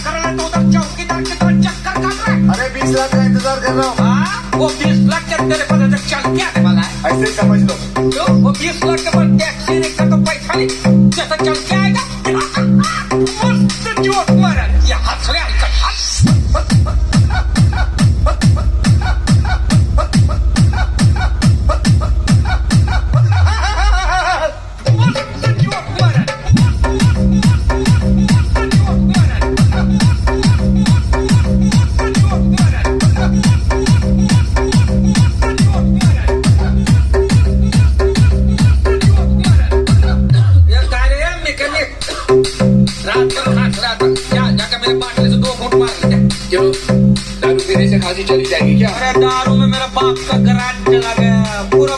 कर रहा है तो उधर चौकीदार की तरह चक्कर काट रहा है। अरे 20 लाख का इंतजार कर रहा हूँ। हाँ, वो 20 लाख के तेरे पता तक चल क्या आने वाला है। ऐसे समझ लो। तो वो 20 लाख के बाद टैक्सी रिक्शा तो पैसा नहीं जैसा चल के आएगा। मस्त जोक मारा ये हंस रहा है दारू पीने से खांसी चली जाएगी क्या? अरे दारू में मेरा बाप का गराज चला गया पूरा